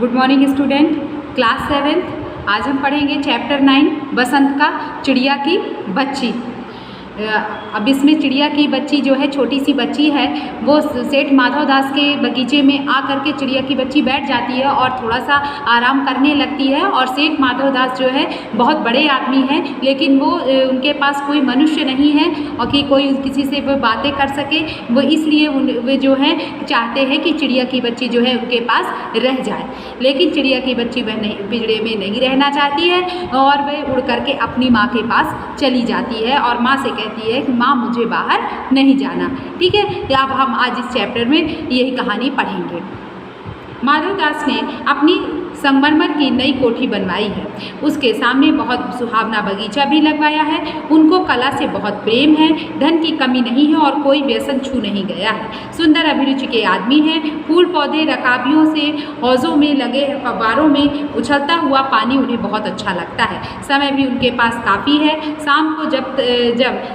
Good morning student, class 7। आज हम पढ़ेंगे चैप्टर 9 बसंत का चिड़िया की बच्ची। अब इसमें चिड़िया की बच्ची जो है, छोटी सी बच्ची है, वो सेठ माधव दास के बगीचे में आकर के चिड़िया की बच्ची बैठ जाती है और थोड़ा सा आराम करने लगती है। और सेठ माधव दास जो है बहुत बड़े आदमी हैं, लेकिन वो उनके पास कोई मनुष्य नहीं है और कि कोई किसी से वो बातें कर सके। वो इसलिए वे जो है चाहते हैं कि चिड़िया की बच्ची जो है उनके पास रह जाए, लेकिन चिड़िया की बच्ची वह नहीं, पिंजरे में नहीं रहना चाहती है और वह उड़ करके अपनी माँ के पास चली जाती है और माँ से कहती है कि माँ मुझे बाहर नहीं जाना। ठीक है, अब हम आज इस चैप्टर में यही कहानी पढ़ेंगे। माधव दास ने अपनी संगमरमर की नई कोठी बनवाई है। उसके सामने बहुत सुहावना बगीचा भी लगवाया है। उनको कला से बहुत प्रेम है, धन की कमी नहीं है और कोई व्यसन छू नहीं गया है। सुंदर अभिरुचि के आदमी हैं। फूल पौधे, रकाबियों से हौजों में लगे फव्वारों में उछलता हुआ पानी उन्हें बहुत अच्छा लगता है। समय भी उनके पास काफ़ी है। शाम को जब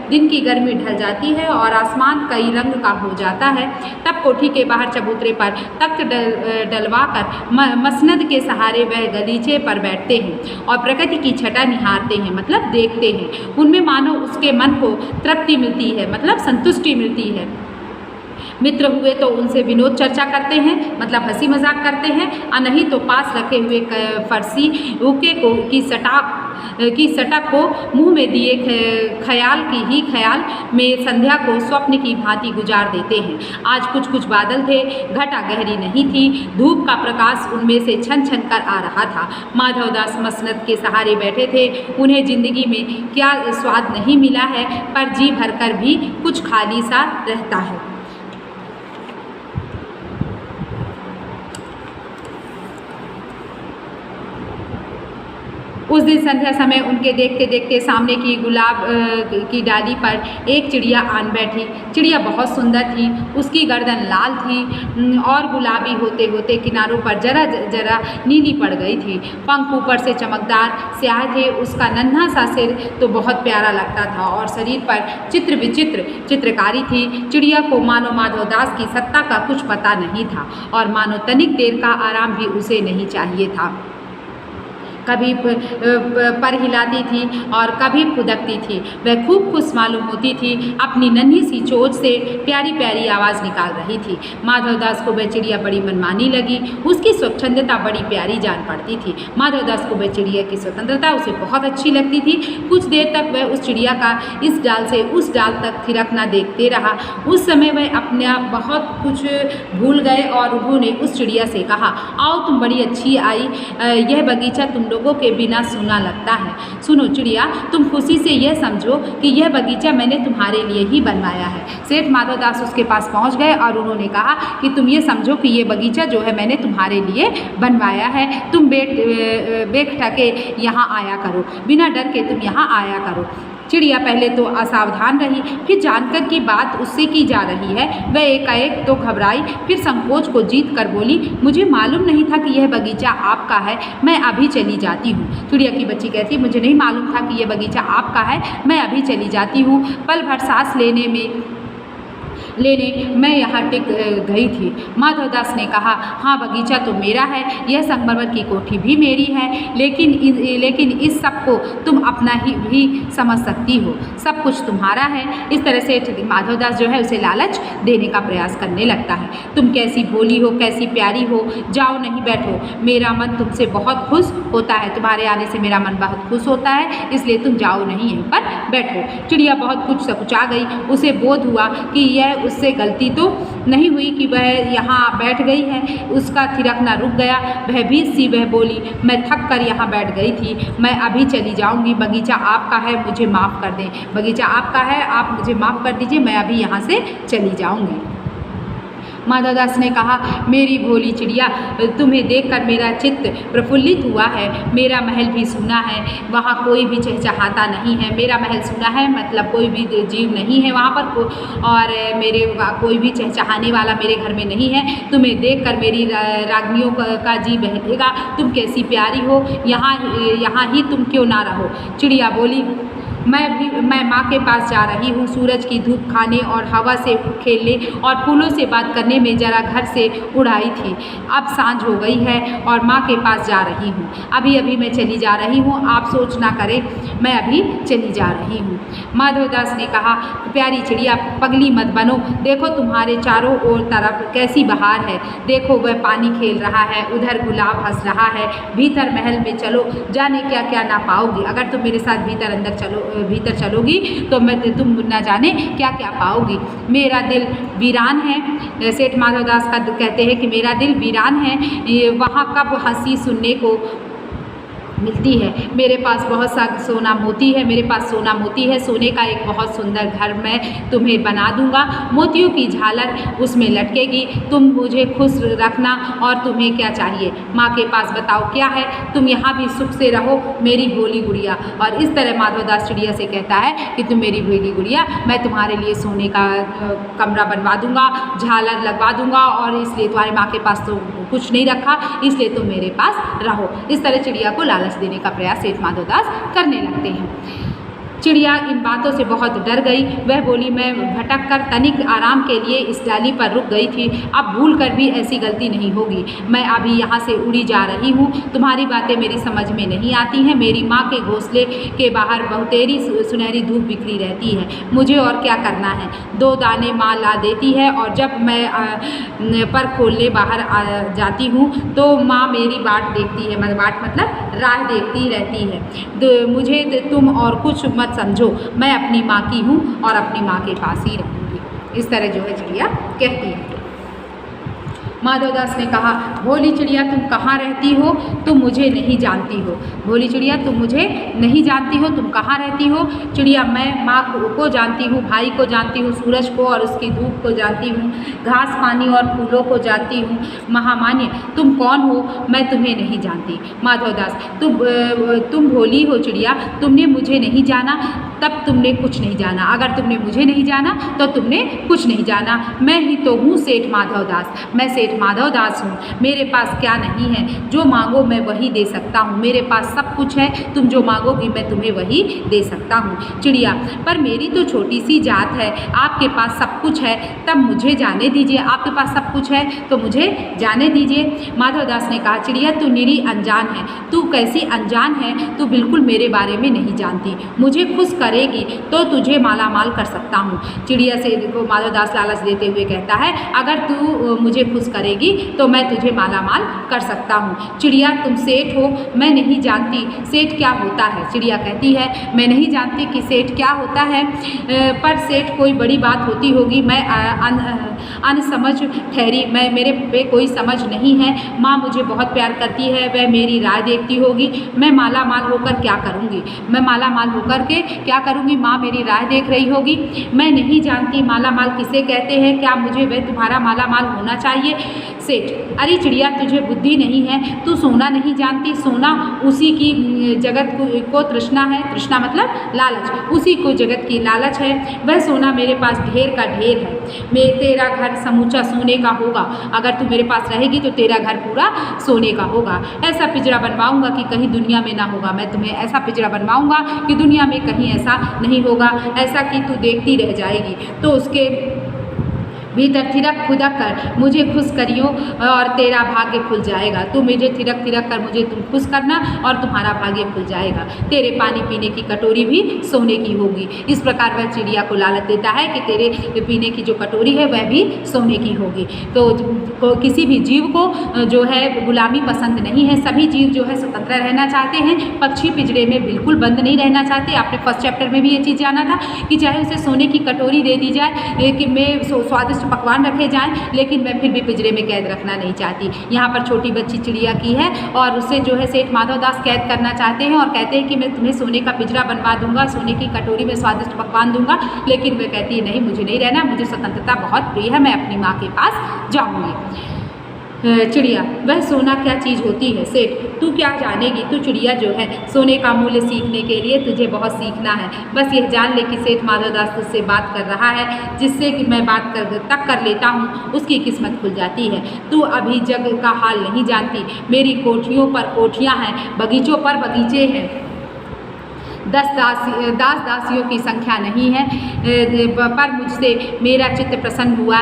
दिन की गर्मी ढल जाती है और आसमान कई रंग का हो जाता है, तब कोठी के बाहर चबूतरे पर तख्त डलवाकर मसनद के सहारे वह गलीचे पर बैठते हैं और प्रकृति की छटा निहारते हैं, मतलब देखते हैं। उनमें मानो उसके मन को तृप्ति मिलती है, मतलब संतुष्टि मिलती है। मित्र हुए तो उनसे विनोद चर्चा करते हैं, मतलब हंसी मजाक करते हैं, और नहीं तो पास रखे हुए फरसी उके को की सटक को मुंह में दिए ख्याल में संध्या को स्वप्न की भांति गुजार देते हैं। आज कुछ कुछ बादल थे, घटा गहरी नहीं थी, धूप का प्रकाश उनमें से छन छन कर आ रहा था। माधवदास मसनद के सहारे बैठे थे। उन्हें जिंदगी में क्या स्वाद नहीं मिला है, पर जी भरकर भी कुछ खाली सा रहता है। उस दिन संध्या समय उनके देखते देखते सामने की गुलाब की डाली पर एक चिड़िया आन बैठी। चिड़िया बहुत सुंदर थी। उसकी गर्दन लाल थी और गुलाबी होते होते किनारों पर जरा जरा नीली पड़ गई थी। पंख ऊपर से चमकदार स्याह थे। उसका नन्हा सा सिर तो बहुत प्यारा लगता था और शरीर पर चित्र विचित्र चित्रकारी थी। चिड़िया को मानो माधवदास की सत्ता का कुछ पता नहीं था और मानो तनिक देर का आराम भी उसे नहीं चाहिए था। कभी पर हिलाती थी और कभी फुदकती थी। वह खूब खुश मालूम होती थी। अपनी नन्ही सी चोंच से प्यारी प्यारी आवाज़ निकाल रही थी। माधवदास को वह चिड़िया बड़ी मनमानी लगी। उसकी स्वच्छंदता बड़ी प्यारी जान पड़ती थी। माधवदास को वह चिड़िया की स्वतंत्रता उसे बहुत अच्छी लगती थी। कुछ देर तक वह उस चिड़िया का इस डाल से उस डाल तक थिरकना देखते रहा। उस समय वह अपने आप बहुत कुछ भूल गए और उन्होंने उस चिड़िया से कहा, आओ तुम बड़ी अच्छी आई। यह बगीचा तुम लोगों के बिना सूना लगता है। सुनो चिड़िया, तुम खुशी से यह समझो कि यह बगीचा मैंने तुम्हारे लिए ही बनवाया है। सेठ माधवदास उसके पास पहुंच गए और उन्होंने कहा कि तुम ये समझो कि ये बगीचा जो है मैंने तुम्हारे लिए बनवाया है। तुम बेखटके यहाँ आया करो, बिना डर के तुम यहाँ आया करो। चिड़िया पहले तो असावधान रही, फिर जानकर कि बात उससे की जा रही है वह एकाएक तो घबराई, फिर संकोच को जीत कर बोली, मुझे मालूम नहीं था कि यह बगीचा आपका है, मैं अभी चली जाती हूँ। चिड़िया की बच्ची कहती, मुझे नहीं मालूम था कि यह बगीचा आपका है, मैं अभी चली जाती हूँ। पल भर सांस लेने मैं यहाँ टिक गई थी। माधवदास ने कहा, हाँ बगीचा तो मेरा है, यह संगमरमर की कोठी भी मेरी है, लेकिन इस सब को तुम अपना ही भी समझ सकती हो, सब कुछ तुम्हारा है। इस तरह से माधवदास जो है उसे लालच देने का प्रयास करने लगता है। तुम कैसी भोली हो, कैसी प्यारी हो, जाओ नहीं बैठो, मेरा मन तुमसे बहुत खुश होता है, तुम्हारे आने से मेरा मन बहुत खुश होता है, इसलिए तुम जाओ नहीं, यहीं पर बैठो। चिड़िया बहुत कुछ सकुचा गई। उसे बोध हुआ कि यह उससे गलती तो नहीं हुई कि वह यहाँ बैठ गई है। उसका थिरकना रुक गया। भयभीत सी वह बोली, मैं थक कर यहाँ बैठ गई थी, मैं अभी चली जाऊँगी। बगीचा आपका है, मुझे माफ़ कर दें। बगीचा आपका है, आप मुझे माफ़ कर दीजिए, मैं अभी यहाँ से चली जाऊँगी। माधवदास ने कहा, मेरी भोली चिड़िया, तुम्हें देखकर मेरा चित्त प्रफुल्लित हुआ है। मेरा महल भी सूना है, वहाँ कोई भी चहचहाता नहीं है। मेरा महल सूना है मतलब कोई भी जीव नहीं है वहाँ पर, और कोई भी चहचहाने वाला मेरे घर में नहीं है। तुम्हें देखकर मेरी रागनियों का जी बहलेगा। तुम कैसी प्यारी हो, यहाँ ही तुम क्यों ना रहो। चिड़िया बोली, मैं माँ के पास जा रही हूँ सूरज की धूप खाने और हवा से खेलने और फूलों से बात करने में जरा घर से उड़ाई थी। अब सांझ हो गई है और माँ के पास जा रही हूँ। अभी अभी मैं चली जा रही हूँ, आप सोच ना करें, मैं अभी चली जा रही हूँ। माधवदास ने कहा, प्यारी चिड़िया पगली मत बनो, देखो तुम्हारे चारों ओर तरफ कैसी बहार है। देखो वह पानी खेल रहा है, उधर गुलाब हंस रहा है। भीतर महल में चलो, जाने क्या क्या ना पाओगी। अगर तुम मेरे साथ भीतर चलोगी तो तुम ना जाने क्या क्या पाओगी। मेरा दिल वीरान है, सेठ माधवदास का कहते हैं कि मेरा दिल वीरान है, वहाँ कब हंसी सुनने को मिलती है। मेरे पास बहुत सा सोना मोती है, मेरे पास सोना मोती है। सोने का एक बहुत सुंदर घर मैं तुम्हें बना दूंगा, मोतियों की झालर उसमें लटकेगी। तुम मुझे खुश रखना और तुम्हें क्या चाहिए। माँ के पास बताओ क्या है, तुम यहाँ भी सुख से रहो मेरी भोली गुड़िया। और इस तरह माधवदास चिड़िया से कहता है कि तुम मेरी भोली गुड़िया, मैं तुम्हारे लिए सोने का कमरा बनवा दूंगा, झालर लगवा दूंगा, और इसलिए तुम्हारी माँ के पास तो कुछ नहीं रखा, इसलिए तुम मेरे पास रहो। इस तरह चिड़िया को लालच देने का प्रयास सेठ माधवदास करने लगते हैं। चिड़िया इन बातों से बहुत डर गई। वह बोली, मैं भटक कर तनिक आराम के लिए इस डाली पर रुक गई थी, अब भूल कर भी ऐसी गलती नहीं होगी। मैं अभी यहाँ से उड़ी जा रही हूँ, तुम्हारी बातें मेरी समझ में नहीं आती हैं। मेरी माँ के घोंसले के बाहर बहुतेरी सुनहरी धूप बिखरी रहती है, मुझे और क्या करना है। 2 दाने माँ ला देती है और जब मैं पर खोलने बाहर जाती हूँ तो माँ मेरी बाट देखती है, बाट मतलब राह देखती रहती है। मुझे तुम और कुछ मत समझो, मैं अपनी माँ की हूँ और अपनी माँ के पास ही रहूँगी। इस तरह जो है चिड़िया कहती है। माधवदास ने कहा, भोली चिड़िया तुम कहाँ रहती हो, तुम मुझे नहीं जानती हो। भोली चिड़िया तुम मुझे नहीं जानती हो, तुम कहाँ रहती हो। चिड़िया, मैं माँ को जानती हूँ, भाई को जानती हूँ, सूरज को और उसकी धूप को जानती हूँ, घास पानी और फूलों को जानती हूँ। महामान्य तुम कौन हो, मैं तुम्हें नहीं जानती। माधवदास, तुम भोली हो चिड़िया, तुमने मुझे नहीं जाना तब तुमने कुछ नहीं जाना, अगर तुमने मुझे नहीं जाना तो तुमने कुछ नहीं जाना। मैं ही तो हूँ सेठ माधवदास, मैं सेठ माधवदास हूँ। मेरे पास क्या नहीं है, जो मांगो मैं वही दे सकता हूँ। मेरे पास सब कुछ है, तुम जो मांगोगी मैं तुम्हें वही दे सकता हूँ। चिड़िया, पर मेरी तो छोटी सी जात है, आपके पास सब कुछ है, तब मुझे जाने दीजिए। आपके पास सब कुछ है तो मुझे जाने दीजिए। माधवदास ने कहा, चिड़िया तू निरी अनजान है। तू कैसी अनजान है, तू बिल्कुल मेरे बारे में नहीं जानती। मुझे खुश करेगी तो तुझे माला माल कर सकता हूँ। चिड़िया से देखो माधवदास लालच देते हुए कहता है, अगर तू मुझे खुश करेगी तो मैं तुझे माला माल कर सकता हूँ। चिड़िया तुम सेठ हो, मैं नहीं जानती सेठ क्या होता है। चिड़िया कहती है, मैं नहीं जानती कि सेठ क्या होता है, पर सेठ कोई बड़ी बात होती होगी। मैं अनसमझ ठहरी, मेरे पे कोई समझ नहीं है। माँ मुझे बहुत प्यार करती है, वह मेरी राह देखती होगी। मैं माला माल होकर क्या करूँगी, मैं माला माल होकर के क्या करूँगी। माँ मेरी राह देख रही होगी। मैं नहीं जानती माला माल किसे कहते हैं, क्या मुझे वह तुम्हारा माला माल होना चाहिए। सेठ, अरे चिड़िया तुझे बुद्धि नहीं है, तू सोना नहीं जानती। सोना उसी की जगत को तृष्णा है, तृष्णा मतलब लालच, उसी को जगत की लालच है। वह सोना मेरे पास ढेर का ढेर है। तेरा घर समूचा सोने का होगा, अगर तू मेरे पास रहेगी तो तेरा घर पूरा सोने का होगा। ऐसा पिंजरा बनवाऊंगा कि कहीं दुनिया में ना होगा। मैं तुम्हें ऐसा पिंजरा बनवाऊंगा कि दुनिया में कहीं ऐसा नहीं होगा, ऐसा कि तू देखती रह जाएगी। तो उसके भीतर थिरक खुदक कर मुझे खुश करियो और तेरा भाग्य खुल जाएगा। तू मुझे थिरक थिरक कर मुझे तुम खुश करना और तुम्हारा भाग्य खुल जाएगा। तेरे पानी पीने की कटोरी भी सोने की होगी। इस प्रकार वह चिड़िया को लालच देता है कि तेरे पीने की जो कटोरी है वह भी सोने की होगी। तो किसी भी जीव को जो है गुलामी पसंद नहीं है। सभी जीव जो है स्वतंत्र रहना चाहते हैं। पक्षी पिंजरे में बिल्कुल बंद नहीं रहना चाहते। आपने फर्स्ट चैप्टर में भी ये चीज़ जाना था कि चाहे उसे सोने की कटोरी दे दी जाए कि मैं स्वादिष्ट पकवान रखे जाएं, लेकिन मैं फिर भी पिंजरे में कैद रखना नहीं चाहती। यहाँ पर छोटी बच्ची चिड़िया की है और उसे जो है सेठ माधवदास कैद करना चाहते हैं और कहते हैं कि मैं तुम्हें सोने का पिंजरा बनवा दूंगा, सोने की कटोरी में स्वादिष्ट पकवान दूंगा। लेकिन वह कहती है, नहीं मुझे नहीं रहना, मुझे स्वतंत्रता बहुत प्रिय है, मैं अपनी माँ के पास जाऊँगी। चिड़िया, वह सोना क्या चीज़ होती है सेठ, तू क्या जानेगी। तू चिड़िया जो है सोने का मूल्य सीखने के लिए तुझे बहुत सीखना है। बस यह जान ले कि सेठ माधवदास तुझसे बात कर रहा है, जिससे कि मैं बात कर लेता हूँ उसकी किस्मत खुल जाती है। तू अभी जग का हाल नहीं जानती। मेरी कोठियों पर कोठियाँ हैं, बगीचों पर बगीचे हैं, दास दासियों की संख्या नहीं है, पर मुझसे मेरा चित्त प्रसन्न हुआ,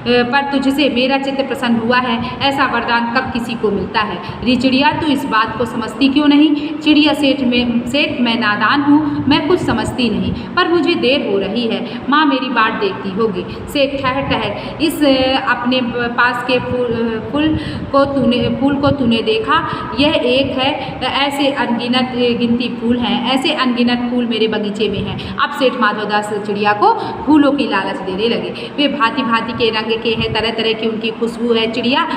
पर तुझसे मेरा चित्त प्रसन्न हुआ है, ऐसा वरदान कब किसी को मिलता है। री चिड़िया, तू इस बात को समझती क्यों नहीं। चिड़िया, सेठ मैं नादान हूँ, मैं कुछ समझती नहीं, पर मुझे देर हो रही है, माँ मेरी बाट देखती होगी। सेठ, ठहर ठहर, इस अपने पास के फूल को तूने देखा, यह एक है, ऐसे अनगिनत गिनती फूल हैं, ऐसे अनगिनत फूल मेरे बगीचे में हैं। अब सेठ माधवदास चिड़िया को फूलों की लालच देने लगे। वे भांति भांति के रंग के हैं, तरह तरह की उनकी खुशबू है। चिड़िया,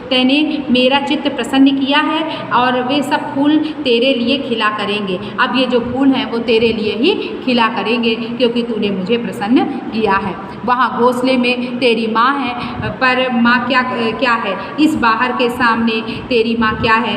तैने मेरा चित्त प्रसन्न किया है और वे सब फूल तेरे लिए खिला करेंगे। अब ये जो फूल हैं वो तेरे लिए ही खिला करेंगे, क्योंकि तूने मुझे प्रसन्न किया है। वहाँ घोंसले में तेरी माँ है, पर माँ क्या है, इस बाहर के सामने तेरी माँ क्या है,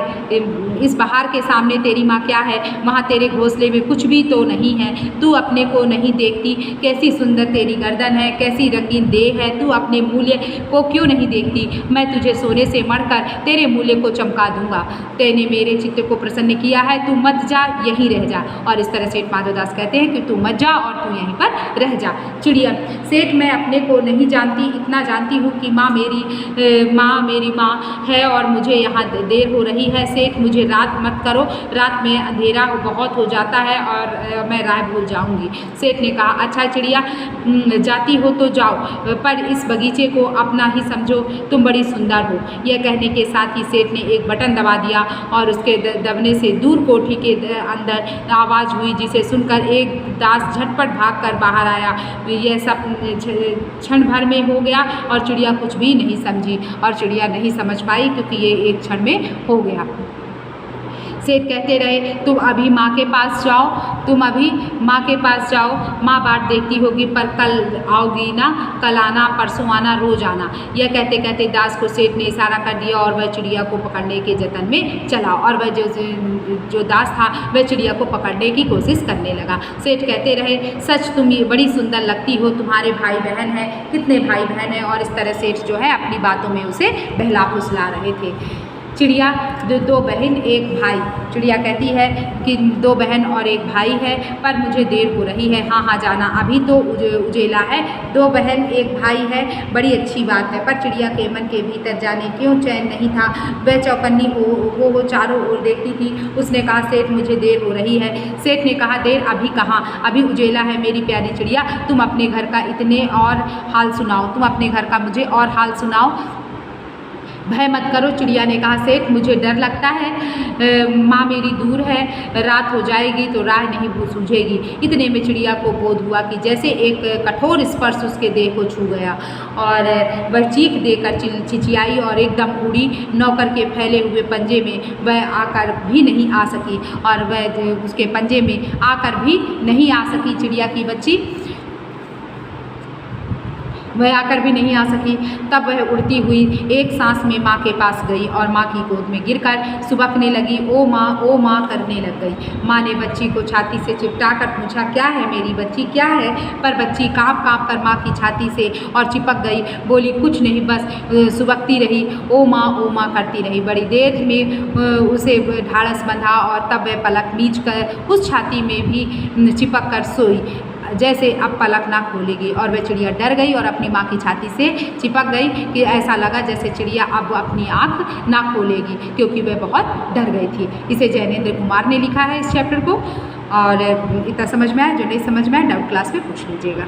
इस बाहर के सामने तेरी माँ क्या है। वहाँ तेरे घोंसले में कुछ भी तो नहीं है। तू अपने को नहीं देखती, कैसी सुंदर तेरी गर्दन है, कैसी रंगीन देह है। तू अपने मूल्य को क्यों नहीं देखती। मैं तुझे सोने से मढ़कर तेरे मूल्य को चमका दूंगा। तैने मेरे चित्त को प्रसन्न किया है, तू मत जा, यहीं रह जा। और इस तरह सेठ माधवदास कहते हैं कि तू मत जा और तू यहीं पर रह जा। चिड़िया, सेठ मैं अपने को नहीं जानती, इतना जानती हूँ कि माँ मेरी माँ है और मुझे यहाँ देर हो रही है। सेठ मुझे रात मत करो, रात में अंधेरा बहुत हो जाता है और मैं राह भूल जाऊँगी। सेठ ने कहा, अच्छा चिड़िया, जाती हो तो जाओ, पर इस बगीचे को अपना ही समझो, तुम बड़ी सुंदर हो। यह कहने के साथ ही सेठ ने एक बटन दबा दिया और उसके दबने से दूर कोठी के अंदर आवाज़ हुई, जिसे सुनकर एक दास झटपट भागकर बाहर आया। यह सब क्षण भर में हो गया और चिड़िया कुछ भी नहीं समझी और चिड़िया नहीं समझ पाई, क्योंकि ये एक क्षण में हो गया। सेठ कहते रहे, तुम अभी माँ के पास जाओ, तुम अभी माँ के पास जाओ, माँ बाट देखती होगी, पर कल आओगी ना, कल आना, परसों आना, रोज आना। यह कहते कहते दास को सेठ ने इशारा कर दिया और वह चिड़िया को पकड़ने के जतन में चला और वह जो दास था वह चिड़िया को पकड़ने की कोशिश करने लगा। सेठ कहते रहे, सच तुम ये बड़ी सुंदर लगती हो, तुम्हारे भाई बहन हैं, कितने भाई बहन हैं। और इस तरह सेठ जो है अपनी बातों में उसे बहला फुसला रहे थे। चिड़िया, दो बहन एक भाई। चिड़िया कहती है कि दो बहन और एक भाई है, पर मुझे देर हो रही है, हाँ जाना, अभी तो उजेला है। दो बहन एक भाई है, बड़ी अच्छी बात है। पर चिड़िया के मन के भीतर जाने क्यों चैन नहीं था। वह चौकन्नी हो चारों ओर देखती थी। उसने कहा, सेठ मुझे देर हो रही है। सेठ ने कहा, देर अभी कहाँ, अभी उजेला है मेरी प्यारी चिड़िया, तुम अपने घर का इतने और हाल सुनाओ, तुम अपने घर का मुझे और हाल सुनाओ, भय मत करो। चिड़िया ने कहा, सेठ मुझे डर लगता है, माँ मेरी दूर है, रात हो जाएगी तो राह नहीं सूझेगी। इतने में चिड़िया को बोध हुआ कि जैसे एक कठोर स्पर्श उसके देह को छू गया और वह चीख देकर चिचियाई और एकदम उड़ी। नौकर के फैले हुए पंजे में वह आकर भी नहीं आ सकी और वह उसके पंजे में आकर भी नहीं आ सकी। चिड़िया की बच्ची वह आकर भी नहीं आ सकी। तब वह उड़ती हुई एक सांस में माँ के पास गई और माँ की गोद में गिरकर सुबकने लगी। ओ माँ करने लग गई। माँ ने बच्ची को छाती से चिपटा कर पूछा, क्या है मेरी बच्ची, क्या है। पर बच्ची काँप कर माँ की छाती से और चिपक गई। बोली, कुछ नहीं, बस सुबकती रही, ओ माँ करती रही। बड़ी देर में उसे ढाढ़स बंधा और तब वह पलक मीच कर उस छाती में भी चिपक कर सोई, जैसे अब पलक ना खोलेगी। और वह चिड़िया डर गई और अपनी माँ की छाती से चिपक गई कि ऐसा लगा जैसे चिड़िया अब अपनी आँख ना खोलेगी, क्योंकि वह बहुत डर गई थी। इसे जैनेंद्र कुमार ने लिखा है इस चैप्टर को। और इतना समझ में आया, जो नहीं समझ में आया डाउट क्लास में पूछ लीजिएगा।